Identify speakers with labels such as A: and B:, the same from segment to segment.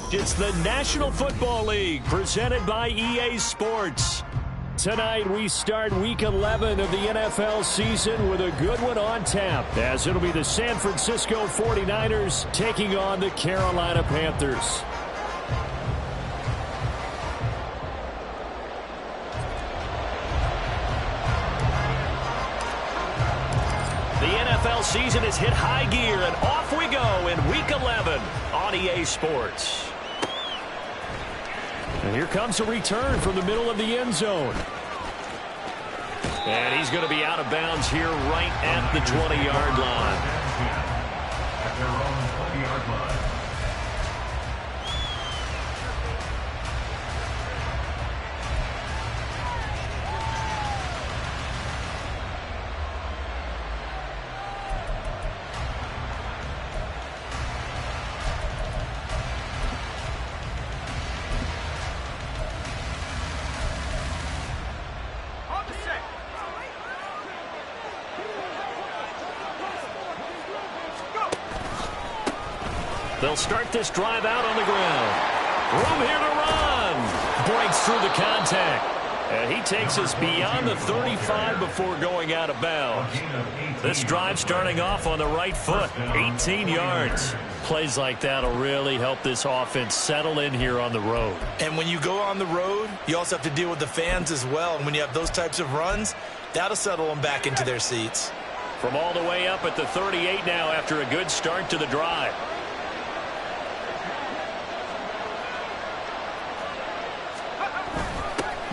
A: It's the National Football League presented by EA Sports. Tonight we start Week 11 of the NFL season with a good one on tap, as it'll be the San Francisco 49ers taking on the Carolina Panthers. The NFL season has hit high gear, and off we go in Week 11 on EA Sports. And here comes a return from the middle of the end zone. And he's going to be out of bounds here right at the 20-yard line. At their own 20-yard line. They'll start this drive out on the ground. Room here to run. Breaks through the contact. And he takes us beyond the 35 before going out of bounds. This drive starting off on the right foot. 18 yards. Plays like that will really help this offense settle in here on the road.
B: And when you go on the road, you also have to deal with the fans as well. And when you have those types of runs, that'll settle them back into their seats.
A: From all the way up at the 38 now after a good start to the drive.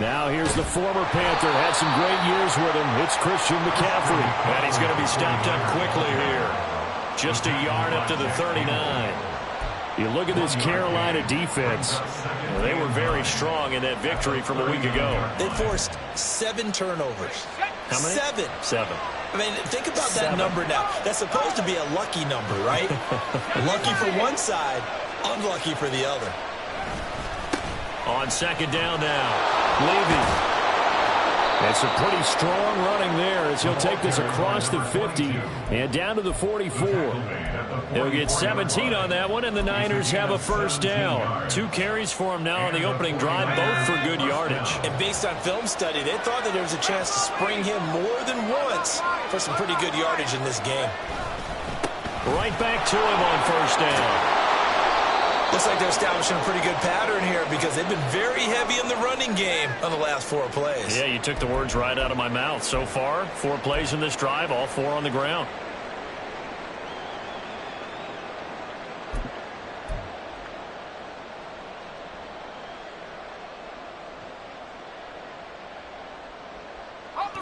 A: Now here's the former Panther. Had some great years with him. It's Christian McCaffrey. And he's going to be stopped up quickly here. Just a yard up to the 39. You look at this Carolina defense. Well, they were very strong in that victory from a week ago.
B: They forced 7 turnovers.
A: How many?
B: 7.
A: 7.
B: I mean, think about that number now. That's supposed to be a lucky number, right? Lucky for one side, unlucky for the other.
A: On second down now. Levy. It's a pretty strong running there as he'll take this across the 50 and down to the 44. He'll get 17 on that one, and the Niners have a first down. 2 carries for him now on the opening drive, both for good yardage.
B: And based on film study, they thought that there was a chance to spring him more than once for some pretty good yardage in this game.
A: Right back to him on first down.
B: Looks like they're establishing a pretty good pattern here because they've been very heavy in the running game on the last 4 plays.
A: Yeah, you took the words right out of my mouth. So far, 4 plays in this drive, all 4 on the ground.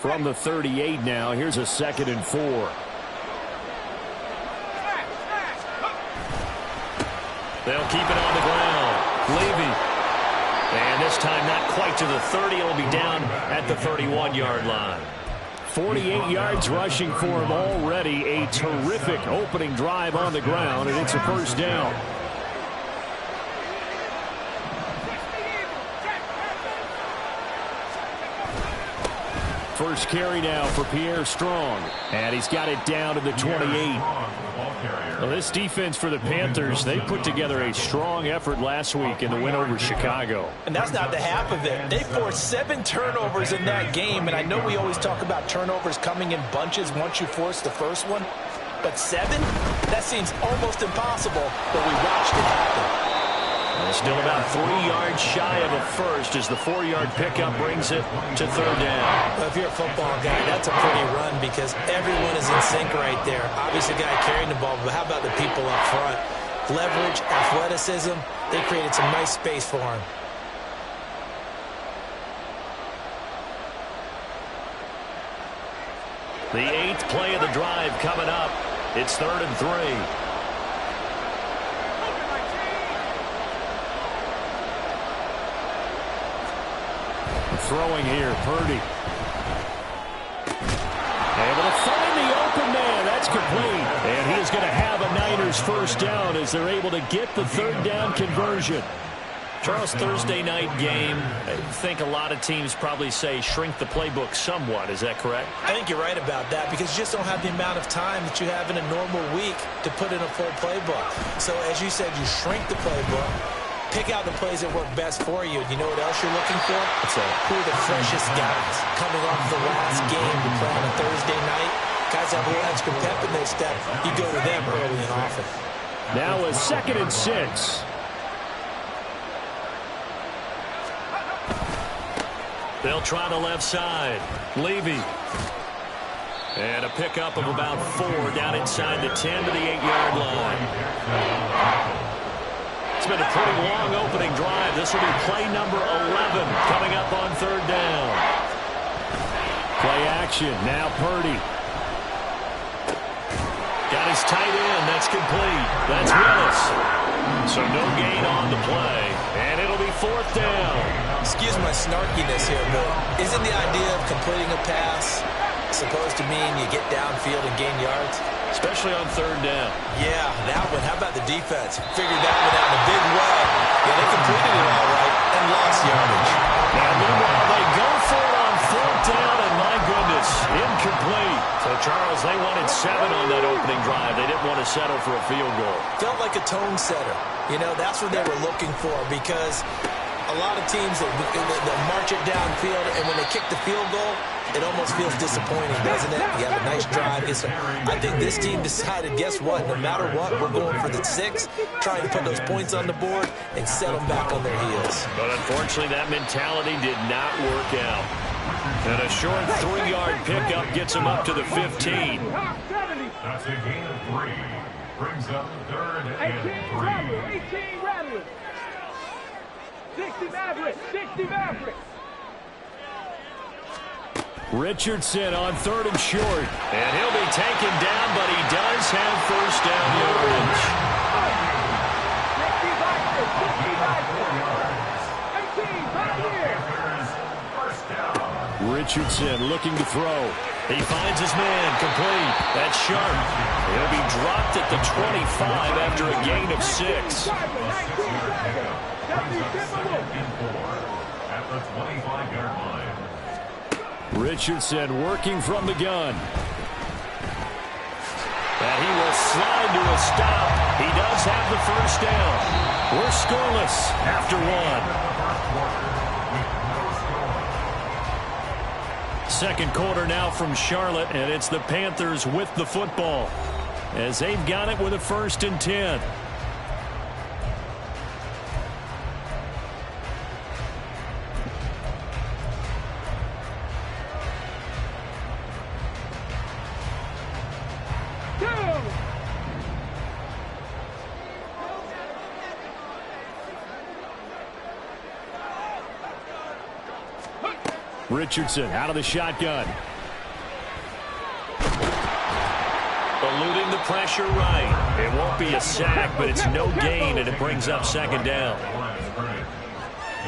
A: From the 38 now, here's a 2nd and 4. They'll keep it on the ground. Levy. And this time not quite to the 30. It'll be down at the 31-yard line. 48 yards rushing for him already. A terrific opening drive on the ground, and it's a first down. First carry now for Pierre Strong. And he's got it down to the 28. Well, this defense for the Panthers, they put together a strong effort last week in the win over Chicago.
B: And that's not the half of it. They forced 7 turnovers in that game, and I know we always talk about turnovers coming in bunches once you force the first one. But 7? That seems almost impossible, but we watched it happen.
A: Still about 3 yards shy of a first as the 4-yard pickup brings it to 3rd down.
B: Well, if you're a football guy, that's a pretty run because everyone is in sync right there. Obviously, the guy carrying the ball, but how about the people up front? Leverage, athleticism, they created some nice space for him.
A: The 8th play of the drive coming up. It's 3rd and 3. Throwing here, Purdy. Able to find the open man. That's complete. And he is going to have a Niners first down as they're able to get the 3rd down conversion. Charles, Thursday night game, I think a lot of teams probably say shrink the playbook somewhat. Is that correct?
B: I think you're right about that because you just don't have the amount of time that you have in a normal week to put in a full playbook. So as you said, you shrink the playbook. pick out the plays that work best for you. And you know what else you're looking for? Who are the freshest guys coming off the last game to play on a Thursday night? Guys have a little extra pep in their step. You go to them early and often.
A: Now a 2nd and 6. They'll try the left side. Levy. And a pickup of about 4 down inside the 10 to the 8-yard line. It's been a pretty long opening drive. This will be play number 11 coming up on 3rd down. Play action. Now Purdy. Got his tight end. That's complete. That's Willis. So no gain on the play. And it'll be 4th down.
B: Excuse my snarkiness here, but isn't the idea of completing a pass supposed to mean you get downfield and gain yards?
A: Especially on 3rd down.
B: Yeah, that one. How about the defense? Figured that one out in a big way. Yeah, they completed it all right and lost yardage.
A: And meanwhile, they go for it on 4th down, and my goodness, incomplete. So, Charles, they wanted 7 on that opening drive. They didn't want to settle for a field goal.
B: Felt like a tone setter. You know, that's what they were looking for, because a lot of teams that march it downfield, and when they kick the field goal, it almost feels disappointing, doesn't it? You have a nice drive. I think this team decided, guess what? No matter what, we're going for the 6, trying to put those points on the board and set them back on their heels.
A: But unfortunately, that mentality did not work out. And a short 3-yard pickup gets them up to the 15.
C: That's a gain of 3. Brings up 3rd and 3.
D: 18 Ramblers. 60 Mavericks. 60 Mavericks.
A: Richardson on 3rd and short. And he'll be taken down, but he does have 1st down yardage.
D: 18
A: Richardson looking to throw. He finds his man, complete. That's Sharp. He'll be dropped at the 25 after a gain of 6.
C: At the 25-yard line.
A: Richardson working from the gun. And he will slide to a stop. He does have the 1st down. We're scoreless after 1. Second quarter now from Charlotte, and it's the Panthers with the football as they've got it with a 1st and 10. Richardson out of the shotgun. Eluding the pressure right. It won't be a sack, but it's no gain, and it brings up 2nd down.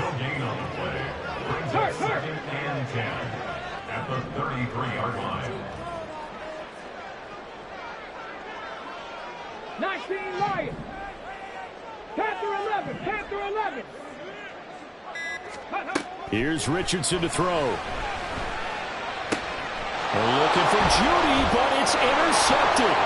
C: No gain on the play. Brings up 2nd and 10 at the 33-yard line.
D: 19 Lions. Panther 11. Panther 11.
A: Here's Richardson to throw. They're looking for Judy, but it's intercepted.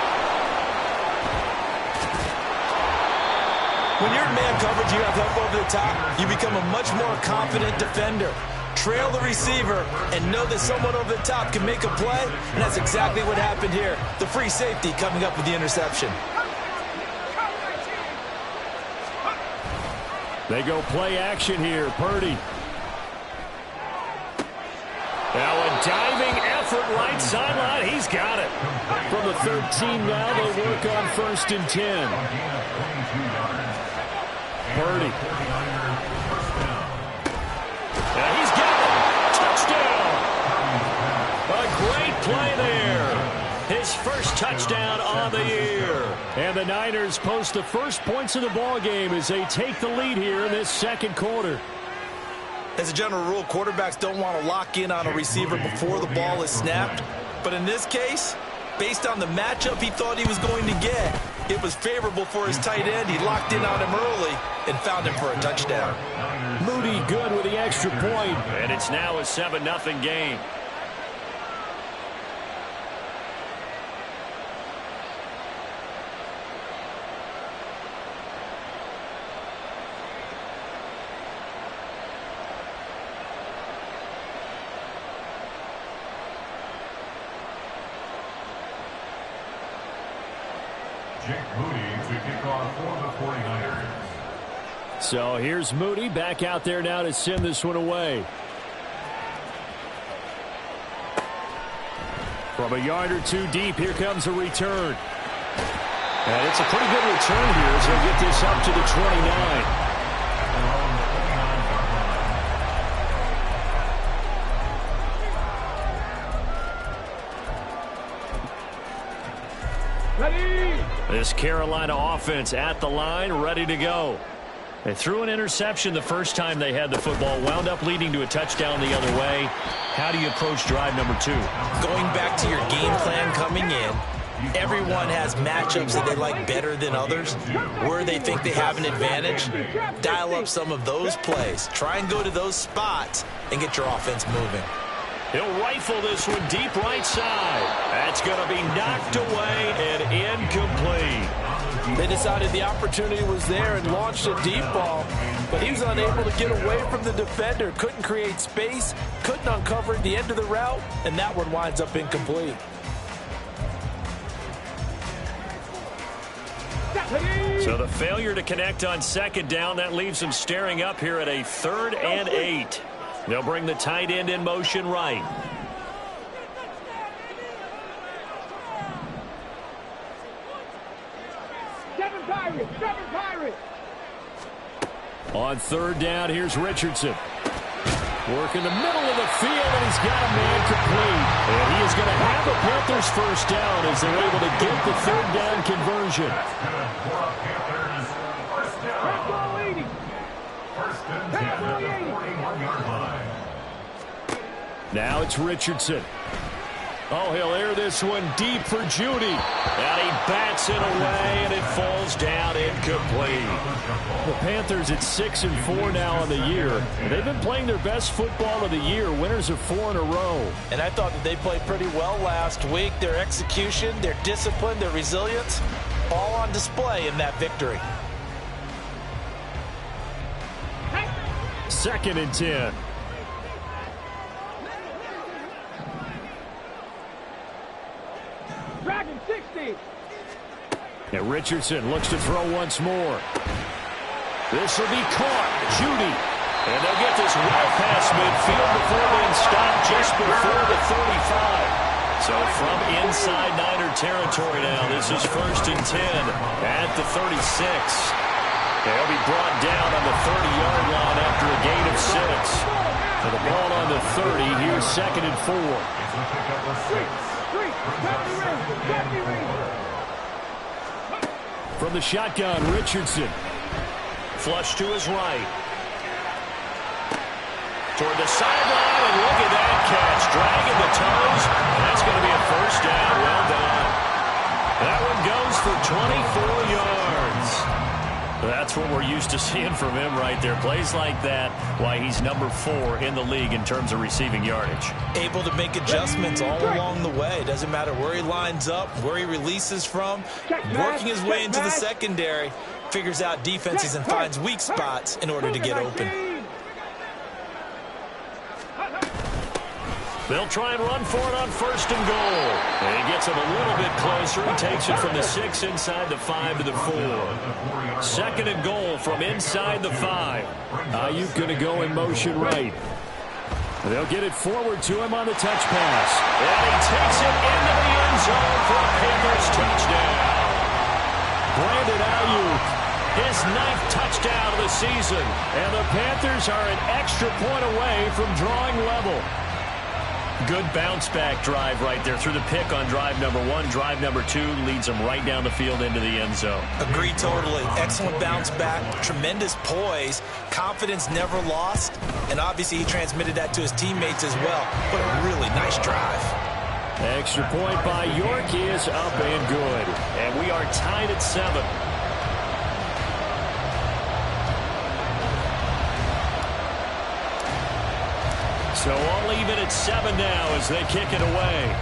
B: When you're in man coverage, you have help over the top, you become a much more confident defender. Trail the receiver and know that someone over the top can make a play, and that's exactly what happened here. The free safety coming up with the interception.
A: They go play action here. Purdy. Now a diving effort right sideline. He's got it. From the 13 now, they work on 1st and 10. Purdy. And he's got it. Touchdown. A great play there. His first touchdown on the year. And the Niners post the first points of the ball game as they take the lead here in this second quarter.
B: As a general rule, quarterbacks don't want to lock in on a receiver before the ball is snapped. But in this case, based on the matchup he thought he was going to get, it was favorable for his tight end. He locked in on him early and found him for a touchdown.
A: Moody good with the extra point. And it's now a 7-0 game.
C: Jake Moody to kick off for the 49ers.
A: So here's Moody back out there now to send this one away. From a yard or two deep, here comes a return. And it's a pretty good return here as they get this up to the 29.
D: Ready!
A: This Carolina offense at the line, ready to go. They threw an interception the first time they had the football, wound up leading to a touchdown the other way. How do you approach drive number 2?
B: Going back to your game plan coming in, everyone has matchups that they like better than others. Where they think they have an advantage, dial up some of those plays. Try and go to those spots and get your offense moving.
A: He'll rifle this one deep right side. That's going to be knocked away and incomplete.
B: They decided the opportunity was there and launched a deep ball, but he was unable to get away from the defender, couldn't create space, couldn't uncover the end of the route, and that one winds up incomplete.
A: So the failure to connect on second down, that leaves them staring up here at a 3rd and 8. They'll bring the tight end in motion right.
D: Seven Pirates!
A: On 3rd down, here's Richardson. Work in the middle of the field, and he's got a man complete. And he is going to have the Panthers first down as they're able to get the 3rd down conversion. Now it's Richardson. Oh, he'll air this one deep for Judy. And he bats it away, and it falls down incomplete. The Panthers at 6-4 now on the year. And they've been playing their best football of the year, winners of 4 in a row.
B: And I thought that they played pretty well last week. Their execution, their discipline, their resilience, all on display in that victory.
A: 2nd and 10.
D: Dragon 60!
A: And Richardson looks to throw once more. This will be caught. Judy. And they'll get this well past midfield before being stopped just before the 35. So from inside Niner territory now, this is 1st and 10 at the 36. They'll be brought down on the 30-yard line after a gain of 6. For the ball on the 30, here's 2nd and 4. From the shotgun, Richardson. Flush to his right. Toward the sideline, and look at that catch. Dragging the toes. That's going to be a first down. Well done. That one goes for 24 yards. That's what we're used to seeing from him right there. Plays like that, why he's number 4 in the league in terms of receiving yardage.
B: Able to make adjustments all along the way. Doesn't matter where he lines up, where he releases from. Working his way into the secondary, figures out defenses and finds weak spots in order to get open.
A: They'll try and run for it on 1st and goal. And he gets it a little bit closer. He takes it from the 6 inside the 5 to the 4. 2nd and goal from inside the 5. Ayuk going to go in motion right. They'll get it forward to him on the touch pass. And he takes it into the end zone for a Panthers touchdown. Brandon Ayuk, his 9th touchdown of the season. And the Panthers are an extra point away from drawing level. Good bounce-back drive right there through the pick on drive number 1. Drive number 2 leads them right down the field into the end zone.
B: Agree totally. Excellent bounce-back, tremendous poise, confidence never lost, and obviously he transmitted that to his teammates as well. What a really nice drive.
A: Extra point by York is up and good. And we are tied at 7. So all even at 7 now as they kick it away.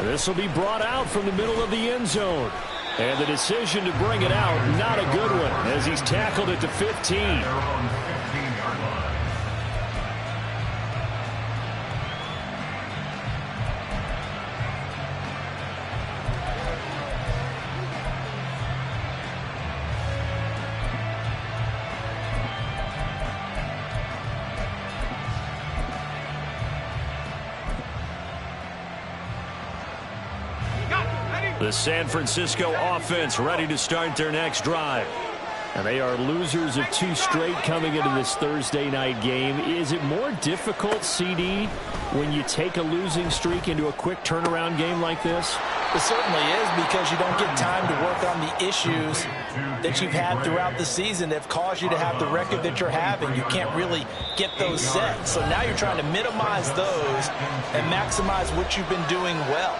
A: This will be brought out from the middle of the end zone. And the decision to bring it out, not a good one, as he's tackled at the 15. The San Francisco offense ready to start their next drive. And they are losers of 2 straight coming into this Thursday night game. Is it more difficult, CD, when you take a losing streak into a quick turnaround game like this?
B: It certainly is, because you don't get time to work on the issues that you've had throughout the season that have caused you to have the record that you're having. You can't really get those set. So now you're trying to minimize those and maximize what you've been doing well.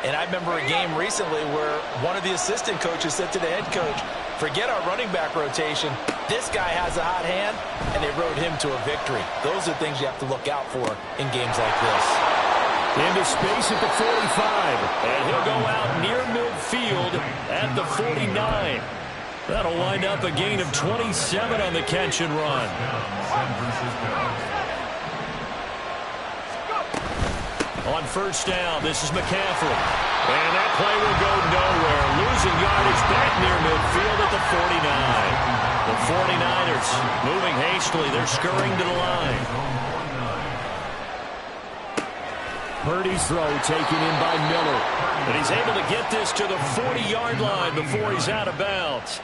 B: And I remember a game recently where one of the assistant coaches said to the head coach, forget our running back rotation. This guy has a hot hand, and they rode him to a victory. Those are things you have to look out for in games like this.
A: Into space at the 45, and he'll go out near midfield at the 49. That'll wind up a gain of 27 on the catch and run. On first down, this is McCaffrey. And that play will go nowhere. Losing yardage back near midfield at the 49. The 49ers moving hastily. They're scurrying to the line. Purdy's throw taken in by Miller. But he's able to get this to the 40-yard line before he's out of bounds.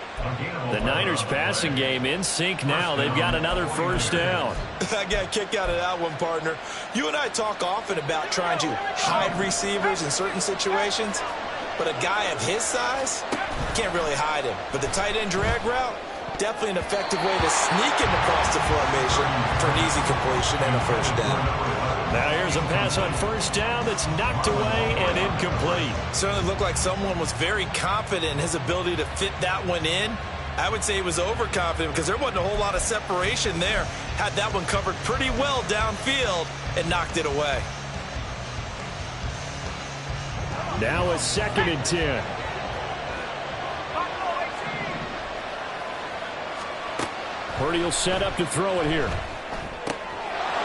A: The Niners passing game in sync now. They've got another first down.
B: I got a kick out of that one, partner. You and I talk often about trying to hide receivers in certain situations, but a guy of his size can't really hide him. But the tight end drag route, definitely an effective way to sneak him across the formation for an easy completion and a first down.
A: Now here's a pass on first down that's knocked away and incomplete.
B: Certainly looked like someone was very confident in his ability to fit that one in. I would say he was overconfident because there wasn't a whole lot of separation there. Had that one covered pretty well downfield and knocked it away.
A: Now a 2nd and 10. Purdy will set up to throw it here.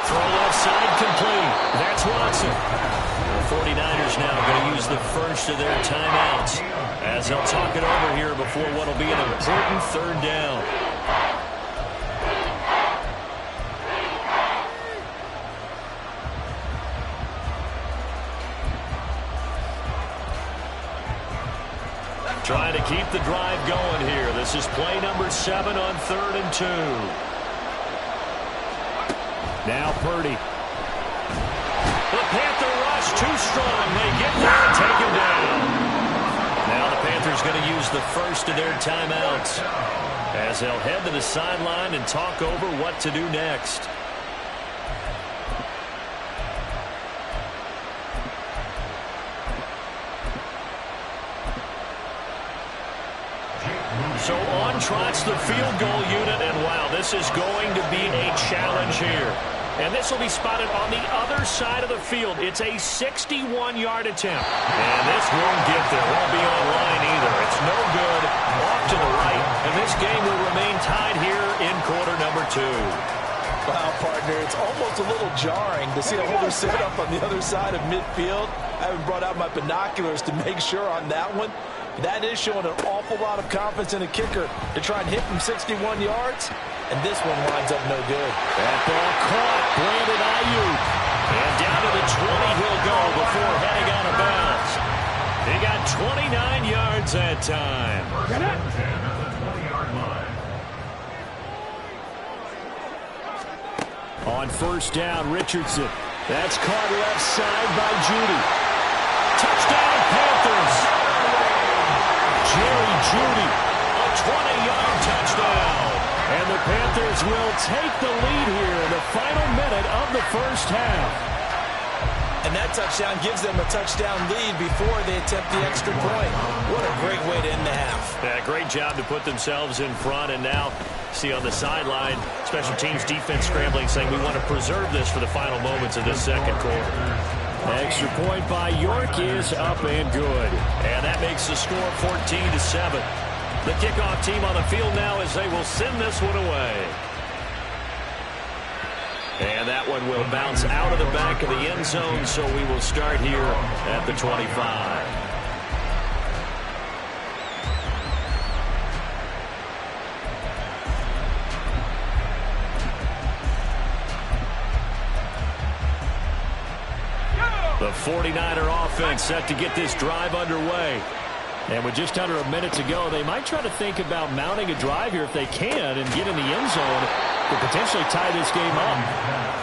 A: Throw left side complete. That's Watson. The 49ers now going to use the first of their timeouts as they'll talk it over here before what will be an important 3rd down. Trying to keep the drive going here. This is play number 7 on 3rd and 2. Now Purdy. The Panther rush too strong. They get there and take him down. Now the Panthers going to use the first of their timeouts as they'll head to the sideline and talk over what to do next. So on trots the field goal unit, and wow, this is going to be a challenge here. And this will be spotted on the other side of the field. It's a 61-yard attempt. And this won't get there. Won't be online either. It's no good. Off to the right. And this game will remain tied here in quarter number 2.
B: Wow, partner, it's almost a little jarring to see a holder sit up on the other side of midfield. I haven't brought out my binoculars to make sure on that one. That is showing an awful lot of confidence in a kicker to try and hit from 61 yards. And this one winds up no good.
A: That ball caught. Brandon Ayuk. And down to the 20 he'll go before heading out of bounds. He got 29 yards that time. On first down, Richardson. That's caught left side by Judy. Touchdown, Panthers. Jerry Judy, a 20-yard touchdown. And the Panthers will take the lead here in the final minute of the first half.
B: And that touchdown gives them a touchdown lead before they attempt the extra point. What a great way to end the half.
A: Yeah, great job to put themselves in front. And now, see on the sideline, special teams defense scrambling, saying we want to preserve this for the final moments of this second quarter. Extra point by York is up and good. And that makes the score 14-7. The kickoff team on the field now as they will send this one away. And that one will bounce out of the back of the end zone, so we will start here at the 25. The 49er offense set to get this drive underway. And with just under a minute to go, they might try to think about mounting a drive here if they can and get in the end zone to potentially tie this game up.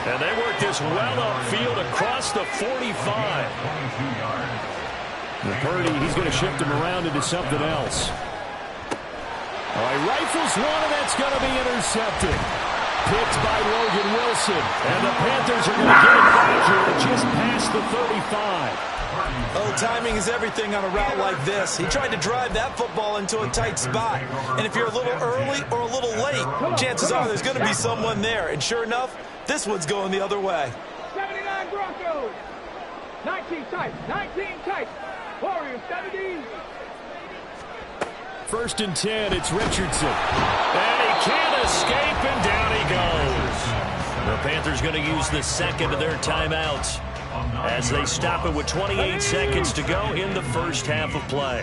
A: And they work this well upfield across the 45. Purdy, he's going to shift him around into something else. All right, rifles one, and that's going to be intercepted. Picked by Logan Wilson. And the Panthers are going to get it back here just past the 35.
B: Oh, timing is everything on a route like this. He tried to drive that football into a tight spot. And if you're a little early or a little late, chances are there's going to be someone there. And sure enough, this one's going the other way.
D: 79 Broncos. 19 tight. 19 tight. Warriors 70.
A: First and 10, it's Richardson. And he can't escape, and down he goes. The Panthers going to use the second of their timeouts as they stop it with 28 seconds to go in the first half of play.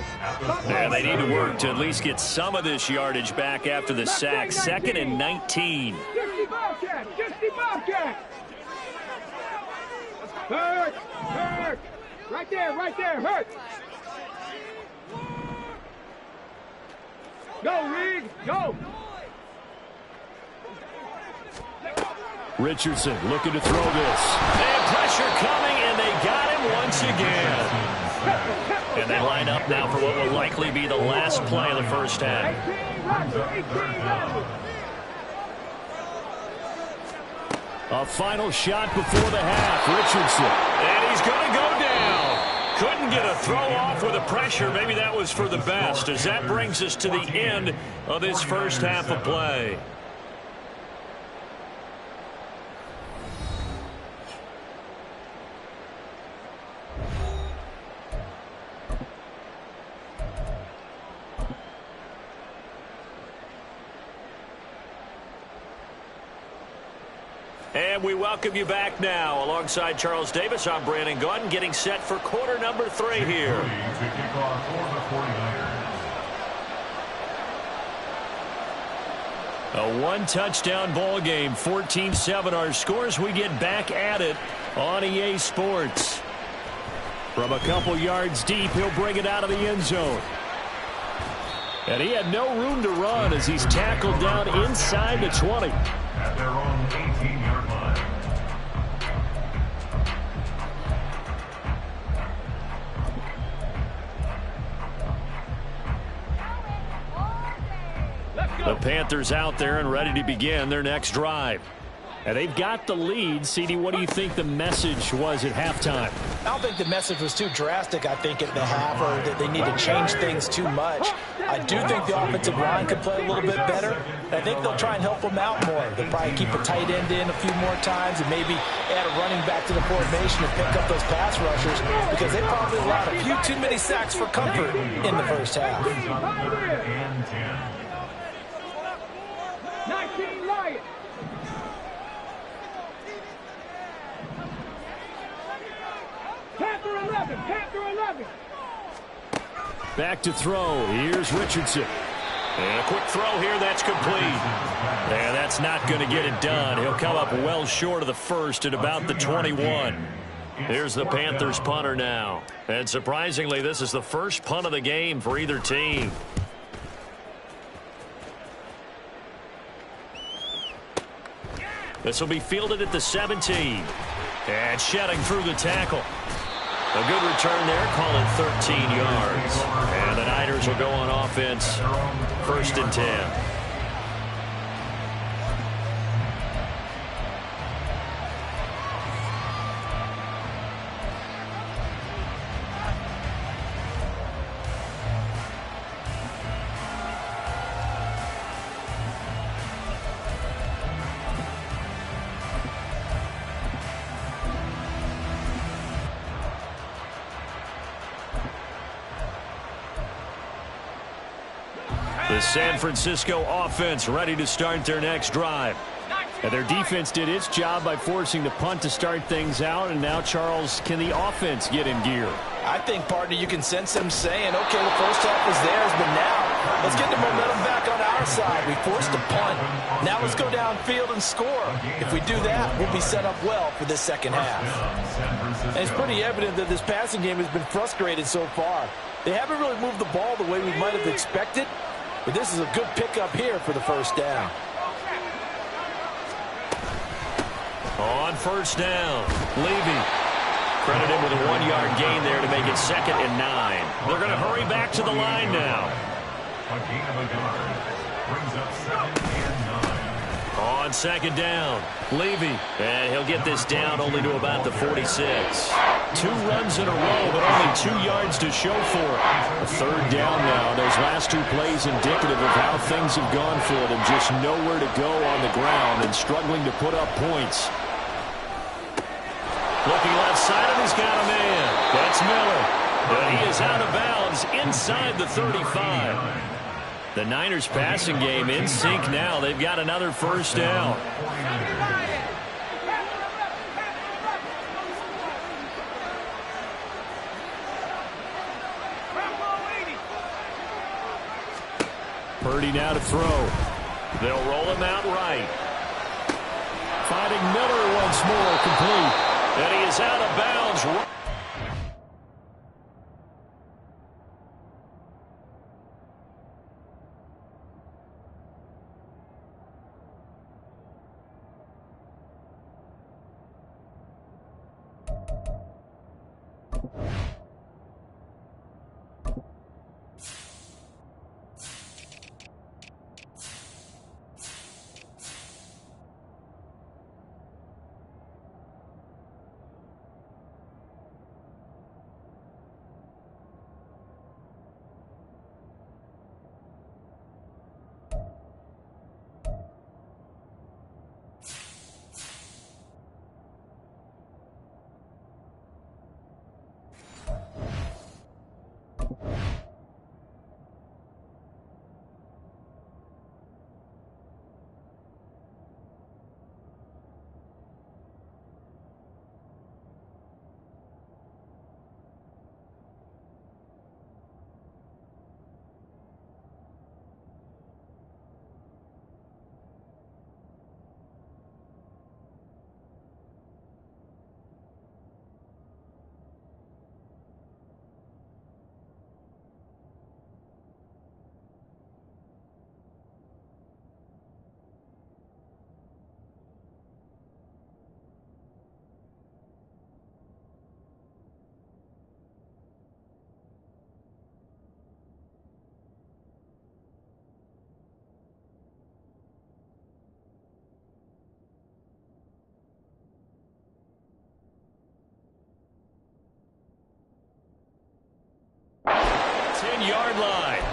A: And they need to work to at least get some of this yardage back after the sack. Second and 19.
D: 60 Bobcats. 60 Bobcats. Hurt. Hurt. Right there. Right there. Hurt. Go, Reed. Go.
A: Richardson looking to throw this. And pressure coming, and they got him once again. And they line up now for what will likely be the last play of the first half.
D: 18
A: A final shot before the half. Richardson. And he's going to go down. Couldn't get a throw off with the pressure. Maybe that was for the best, as that brings us to the end of this first half of play. And we welcome you back now. Alongside Charles Davis, I'm Brandon Gaudin, getting set for quarter number 3 here. A one-touchdown ball game, 14-7 our scores. We get back at it on EA Sports. From a couple yards deep, he'll bring it out of the end zone. And he had no room to run as he's tackled down inside the 20.
C: At their own 18-yard line.
A: The Panthers out there and ready to begin their next drive. And they've got the lead. CD, what do you think the message was at halftime?
B: I don't think the message was too drastic, I think, at the half, or that they need to change things too much. I do think the offensive line could play a little bit better. I think they'll try and help them out more. They'll probably keep a tight end in a few more times and maybe add a running back to the formation and pick up those pass rushers, because they probably allowed a few too many sacks for comfort in the first half.
D: 19 Lions. Panther 11. Panther 11.
A: Back to throw. Here's Richardson. And a quick throw here. That's complete. And that's not going to get it done. He'll come up well short of the first at about the 21. Here's the Panthers punter now. And surprisingly, this is the first punt of the game for either team. This will be fielded at the 17. And shedding through the tackle. A good return there, call it 13 yards. And the Niners will go on offense, first and 10. The San Francisco offense ready to start their next drive. And their defense did its job by forcing the punt to start things out. And now, Charles, can the offense get in gear?
B: I think, partner, you can sense them saying, okay, the first half was theirs, but now let's get the momentum back on our outside. We forced a punt. Now let's go downfield and score. If we do that, we'll be set up well for this second half.
E: And it's pretty evident that this passing game has been frustrated so far. They haven't really moved the ball the way we might have expected, but this is a good pickup here for the first down.
A: On first down, Levy. Credit him with a 1-yard gain there to make it 2nd and 9. They're going to hurry back to the line now.
C: A gain of a yard brings up 2nd and 9.
A: On 2nd down, Levy. And he'll get this down only to about the 46. 2 runs in a row, but only 2 yards to show for it. A 3rd down now. Those last 2 plays indicative of how things have gone for them. Just nowhere to go on the ground and struggling to put up points. Looking left side, and he's got a man. That's Miller. But he is out of bounds inside the 35. The Niners passing game in sync now. They've got another first down. Purdy now to throw. They'll roll him out right. Finding Miller once more, complete. And he is out of bounds. Yard line.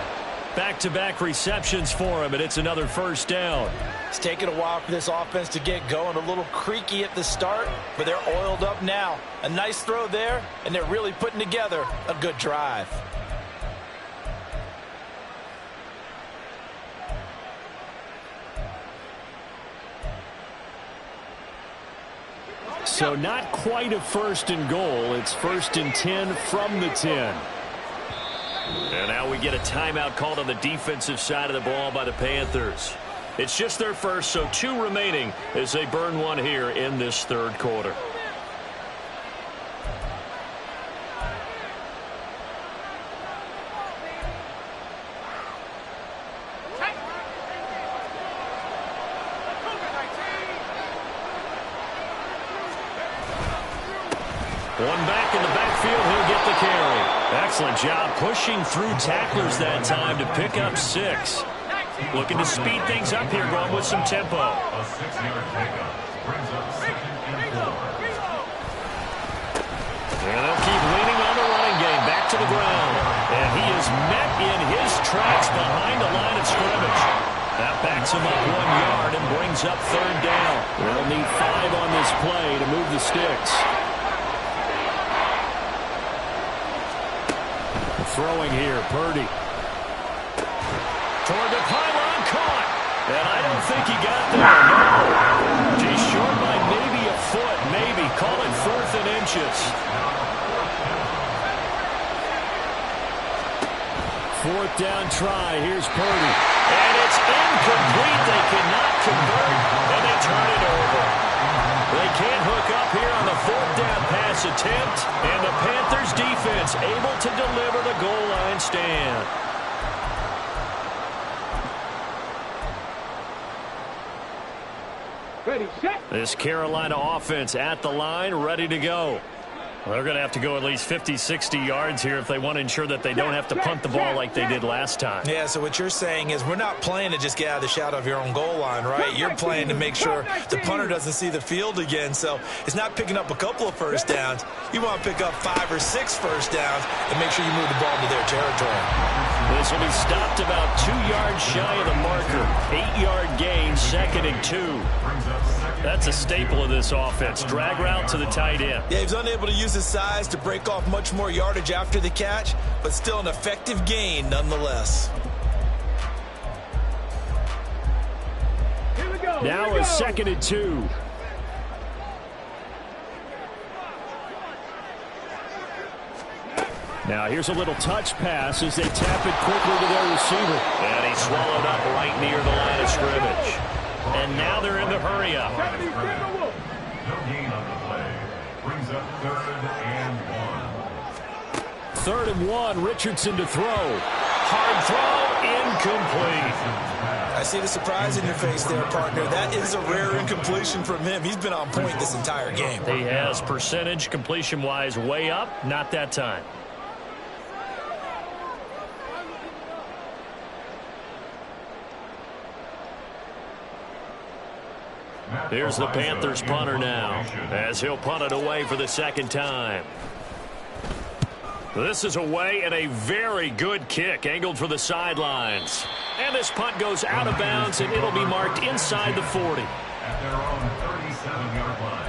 A: Back-to-back receptions for him, and it's another first down.
B: It's taken a while for this offense to get going. A little creaky at the start, but they're oiled up now. A nice throw there, and they're really putting together a good drive.
A: So not quite a 1st and goal. It's 1st and 10 from the 10. And now we get a timeout called on the defensive side of the ball by the Panthers. It's just their first, so 2 remaining as they burn one here in this 3rd quarter. One back in the backfield, he'll get the carry. Excellent job pushing through tacklers that time to pick up 6. Looking to speed things up here, going with some tempo.
C: A 6-yard pickup brings up 2nd and 4.
A: And they'll keep leaning on the running game. Back to the ground. And he is met in his tracks behind the line of scrimmage. That backs him up 1 yard and brings up 3rd down. They'll need 5 on this play to move the sticks. Throwing here, Purdy. Toward the pylon, caught. And I don't think he got there, no. He's short by maybe a foot, maybe. Call it 4th and inches. 4th down try. Here's Purdy. And it's incomplete. They cannot convert, and they turn it over. They can't hook up here on the fourth down pass attempt, and the Panthers defense able to deliver the goal line stand.
D: Ready, set.
A: This Carolina offense at the line, ready to go. Well, they're going to have to go at least 50, 60 yards here if they want to ensure that they don't have to punt the ball like they did last time.
B: Yeah, so what you're saying is we're not playing to just get out of the shadow of your own goal line, right? You're playing to make sure the punter doesn't see the field again. So it's not picking up a couple of first downs. You want to pick up 5 or 6 first downs and make sure you move the ball into their territory.
A: This will be stopped about 2 yards shy of the marker. 8-yard gain, 2nd and 2. That's a staple of this offense. Drag route to the tight end.
B: Yeah, he's unable to use his size to break off much more yardage after the catch, but still an effective gain nonetheless.
D: Here we go.
A: Now a 2nd and 2. Now here's a little touch pass as they tap it quickly to their receiver. And he swallowed up right near the line of scrimmage. And now they're in the hurry up.
C: No gain on the play. Brings up 3rd and 1.
A: 3rd and 1, Richardson to throw. Hard throw, incomplete.
B: I see the surprise in your face there, partner. That is a rare incompletion from him. He's been on point this entire game.
A: He has percentage completion-wise way up, not that time. Here's the Panthers punter now, as he'll punt it away for the 2nd time. This is away and a very good kick, angled for the sidelines. And this punt goes out of bounds, and it'll be marked inside the 40.
C: At their own 37-yard line.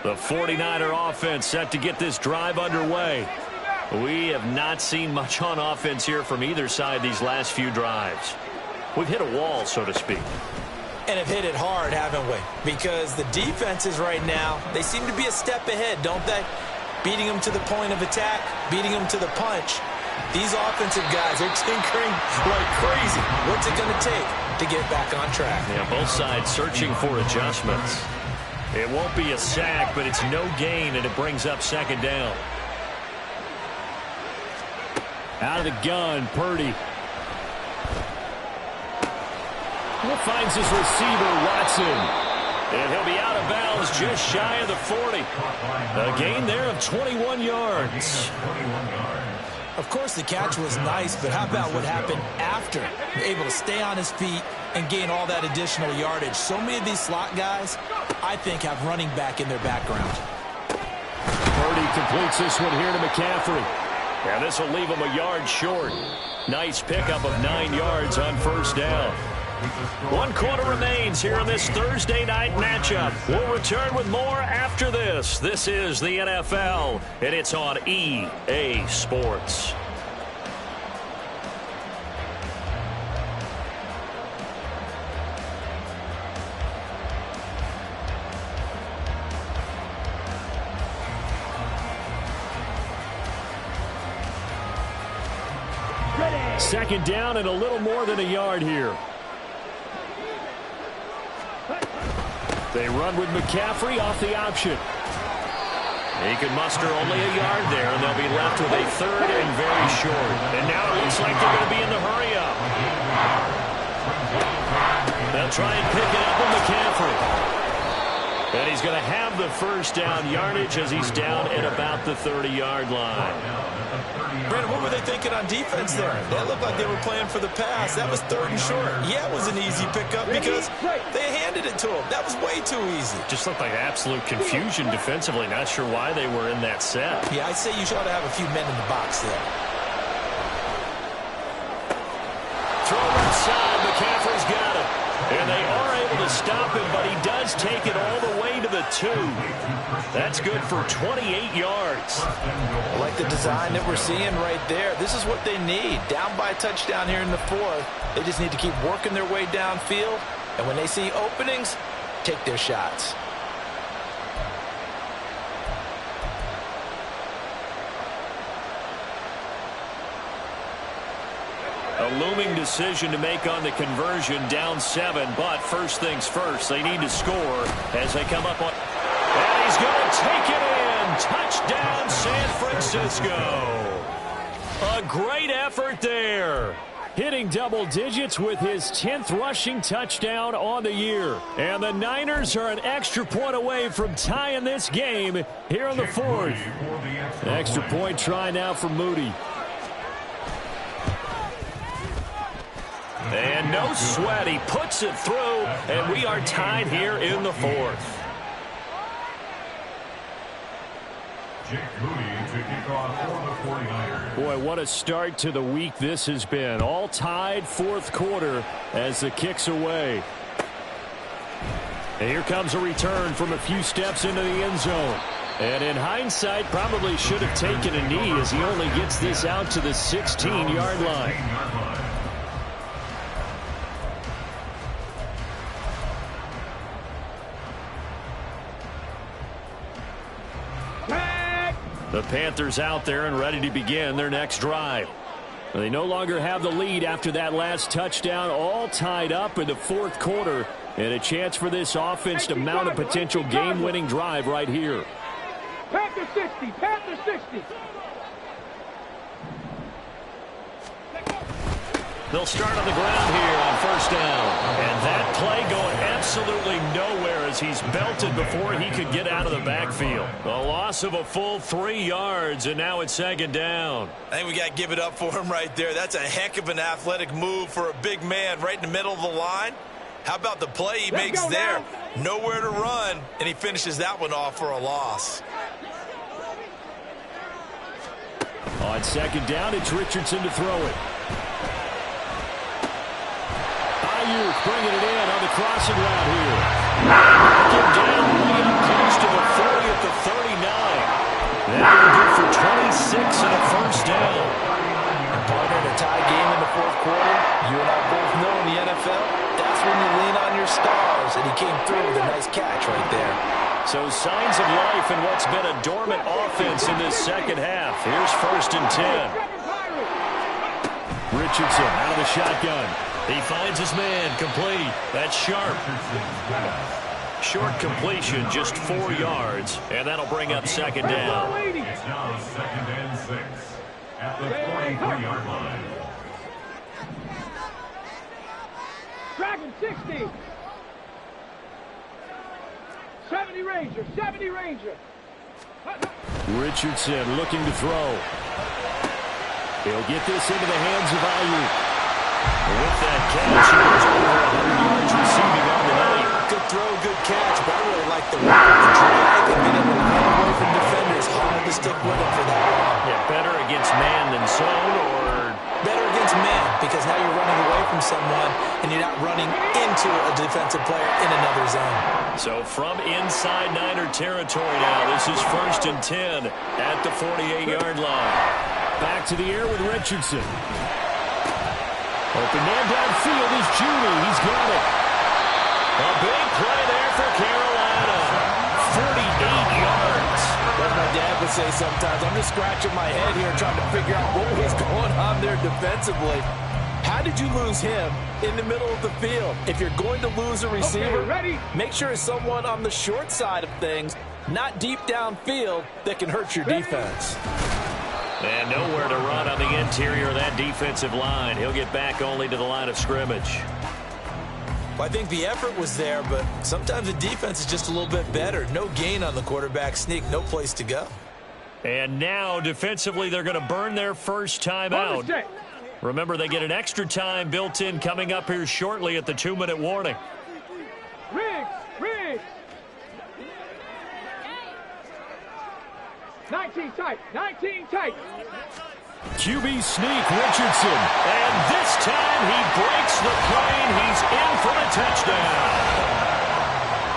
A: The 49er offense set to get this drive underway. We have not seen much on offense here from either side these last few drives. We've hit a wall, so to speak.
B: And have hit it hard, haven't we? Because the defenses right now, they seem to be a step ahead, don't they? Beating them to the point of attack, beating them to the punch. These offensive guys are tinkering like crazy. What's it going to take to get back on track?
A: Yeah, both sides searching for adjustments. It won't be a sack, but it's no gain, and it brings up 2nd down. Out of the gun, Purdy. Finds his receiver, Watson. And he'll be out of bounds just shy of the 40. A gain there of 21 yards.
B: Of course, the catch was nice, but how about what happened after? Able to stay on his feet and gain all that additional yardage. So many of these slot guys, I think, have running back in their background.
A: Purdy completes this one here to McCaffrey. Yeah, this will leave him a yard short. Nice pickup of 9 yards on 1st down. 1 quarter remains here in this Thursday night matchup. We'll return with more after this. This is the NFL, and it's on EA Sports.
D: Ready.
A: 2nd down and a little more than a yard here. They run with McCaffrey off the option. He can muster only a yard there, and they'll be left with a 3rd and very short. And now it looks like they're going to be in the hurry-up. They'll try and pick it up with McCaffrey. And he's going to have the 1st down yardage as he's down at about the 30-yard line.
B: Brandon, what were they thinking on defense there? That looked like they were playing for the pass. That was 3rd and short. Yeah, it was an easy pickup because they handed it to him. That was way too easy.
A: Just looked like absolute confusion defensively. Not sure why they were in that set.
B: Yeah, I'd say you should have a few men in the box there.
A: Throw inside. McCaffrey's got it. And they are able to stop him, but he does take it all the way to the the 2. That's good for 28 yards.
B: I like the design that we're seeing right there. This is what they need. Down by a touchdown here in the 4th. They just need to keep working their way downfield. And when they see openings, take their shots.
A: A looming decision to make on the conversion, down 7, but first things first, they need to score as they come up on. And he's going to take it in. Touchdown, San Francisco. A great effort there. Hitting double digits with his 10th rushing touchdown on the year. And the Niners are an extra point away from tying this game here in the 4th. Extra point try now for Moody. And no sweat, he puts it through, and we are tied here in the 4th.
C: Jake Moody to kick off for the 49ers.
A: Boy, what a start to the week this has been. All tied 4th quarter as the kick's away. And here comes a return from a few steps into the end zone. And in hindsight, probably should have taken a knee as he only gets this out to the 16-yard line. The Panthers out there and ready to begin their next drive. They no longer have the lead after that last touchdown, all tied up in the 4th quarter, and a chance for this offense to mount a potential game-winning drive right here.
D: Panthers 60, Panthers 60.
A: They'll start on the ground here on first down. And that play going absolutely nowhere as he's belted before he could get out of the backfield. A loss of a full 3 yards, and now it's 2nd down.
B: I think we got to give it up for him right there. That's a heck of an athletic move for a big man right in the middle of the line. How about the play he makes there? Nowhere to run, and he finishes that one off for a loss.
A: On 2nd down, it's Richardson to throw it. Bringing it in on the crossing route here. Get down way up close to the 40 at the 39. That will do for 26 and a first down.
B: Partner in a tie game in the 4th quarter. You and I both know in the NFL, that's when you lean on your stars, and he came through with a nice catch right there.
A: So signs of life in what's been a dormant offense in this 2nd half. Here's 1st and 10. Richardson out of the shotgun. He finds his man, complete. That's sharp. Short completion, just 4 yards, and that'll bring up 2nd down.
C: It's now 2nd and 6 at the 43-yard line.
D: Dragon 60. 70 Ranger, 70 Ranger.
A: Richardson looking to throw. He'll get this into the hands of Ayuk. With that catch, he goes over 100 yards receiving on the night.
B: Good throw, good catch, but I really like the drag and being able to run away from defenders. Hard to stick with him for that long.
A: Yeah, better against man than zone, or
B: better against man, because now you're running away from someone and you're not running into a defensive player in another zone.
A: So from inside Niner territory now, this is 1st and 10 at the 48-yard line. Back to the air with Richardson. Open man downfield is Judy. He's got it. A big play there for Carolina. 48 yards.
B: As my dad would say sometimes, I'm just scratching my head here trying to figure out what was going on there defensively. How did you lose him in the middle of the field? If you're going to lose a receiver, make sure it's someone on the short side of things, not deep downfield, that can hurt your defense.
A: And nowhere to run on the interior of that defensive line. He'll get back only to the line of scrimmage.
B: Well, I think the effort was there, but sometimes the defense is just a little bit better. No gain on the quarterback sneak, no place to go.
A: And now, defensively, they're going to burn their first time out. Remember, they get an extra time built in coming up here shortly at the 2-minute warning.
D: Riggs! 19 tight, 19 tight.
A: QB sneak, Richardson. And this time he breaks the plane. He's in for a touchdown.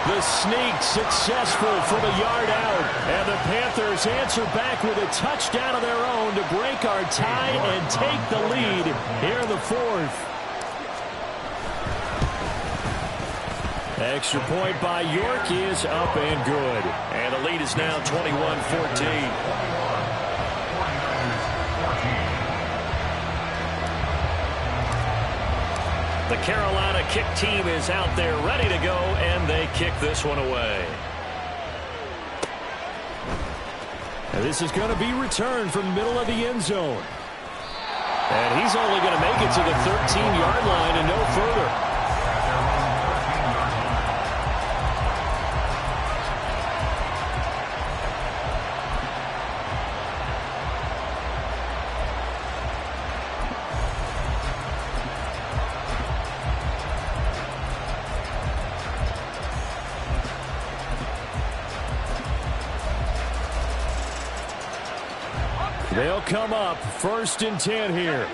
A: The sneak successful from a yard out. And the Panthers answer back with a touchdown of their own to break our tie and take the lead here in the fourth. Extra point by York is up and good. And the lead is now 21-14. The Carolina kick team is out there ready to go, and they kick this one away. And this is going to be returned from the middle of the end zone. And he's only going to make it to the 13-yard line and no further. They'll come up 1st and 10 here.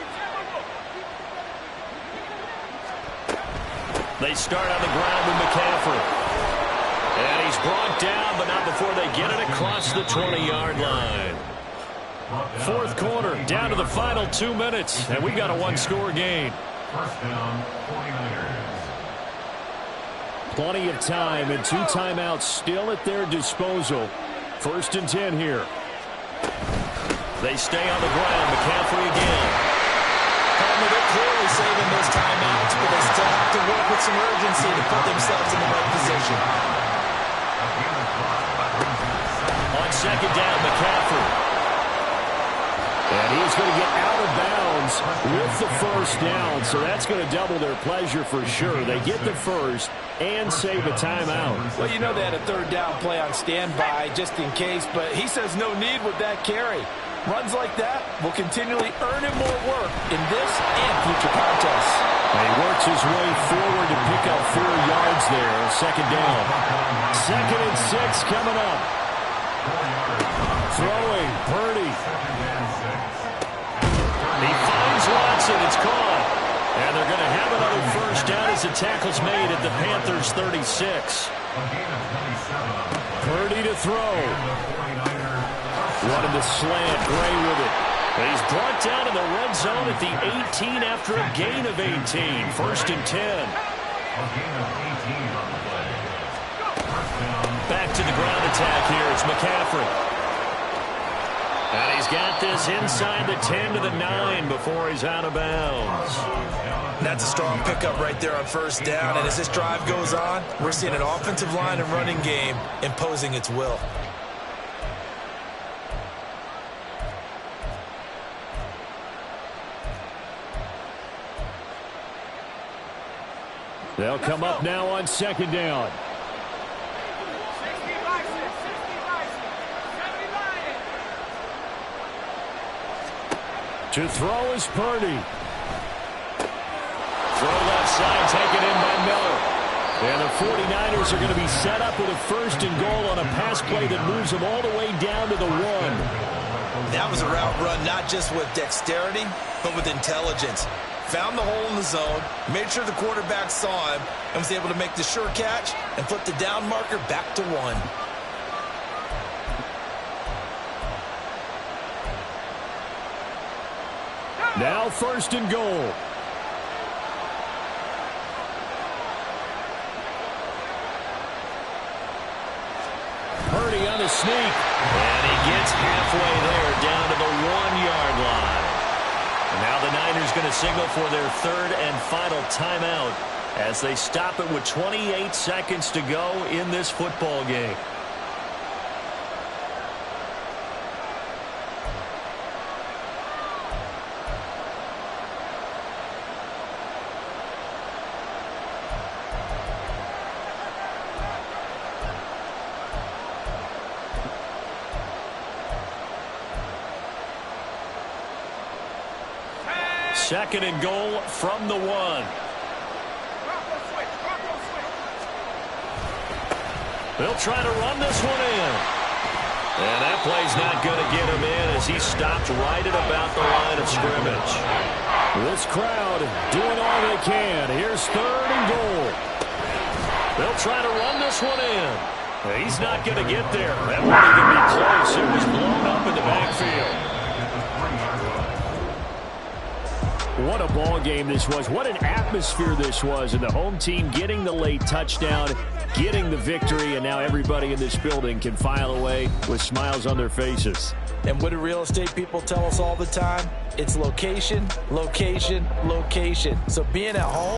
A: They start on the ground with McCaffrey. And he's brought down, but not before they get it across the 20-yard line. Fourth quarter, down to the final 2 minutes, and we got a one-score game.
C: First down, 49ers.
A: Plenty of time and 2 timeouts still at their disposal. 1st and 10 here. They stay on the ground. McCaffrey again.
B: They're clearly saving those timeouts, but they still have to work with some urgency to put themselves in the right position.
A: On 2nd down, McCaffrey. And he's going to get out of bounds with the 1st down, so that's going to double their pleasure for sure. They get the 1st and save a timeout.
B: Well, you know they had a 3rd down play on standby just in case, but he says no need with that carry. Runs like that will continually earn him more work in this and future contests.
A: And he works his way forward to pick up 4 yards there. 2nd down. 2nd and 6 coming up. Throwing, Purdy. He finds Watson. It's caught. And they're going to have another 1st down as the tackle's made at the Panthers' 36. Purdy to throw. Running the slant, Gray with it. And he's brought down in the red zone at the 18 after a gain of 18. 1st and 10. Back to the ground attack here. It's McCaffrey. And he's got this inside the 10 to the 9 before he's out of bounds.
B: That's a strong pickup right there on 1st down. And as this drive goes on, we're seeing an offensive line and running game imposing its will.
A: They'll come up now on 2nd down. To throw is Purdy. Throw left side, taken in by Miller. And the 49ers are going to be set up with a 1st and goal on a pass play that moves them all the way down to the 1.
B: That was a route run not just with dexterity, but with intelligence. Found the hole in the zone, made sure the quarterback saw him, and was able to make the sure catch and flip the down marker back to 1.
A: Now 1st and goal. Purdy on the sneak. And he gets halfway there down to the 1-yard line. And now the Niners going to signal for their 3rd and final timeout as they stop it with 28 seconds to go in this football game. Second and goal from the 1. They'll try to run this one in. And that play's not going to get him in as he stopped right at about the line of scrimmage. This crowd doing all they can. Here's 3rd and goal. They'll try to run this one in. He's not going to get there. That won't even be close. It was blown up in the backfield. What a ball game this was. What an atmosphere this was. And the home team getting the late touchdown, getting the victory, and now everybody in this building can file away with smiles on their faces.
B: And what do real estate people tell us all the time? It's location, location, location. So being at home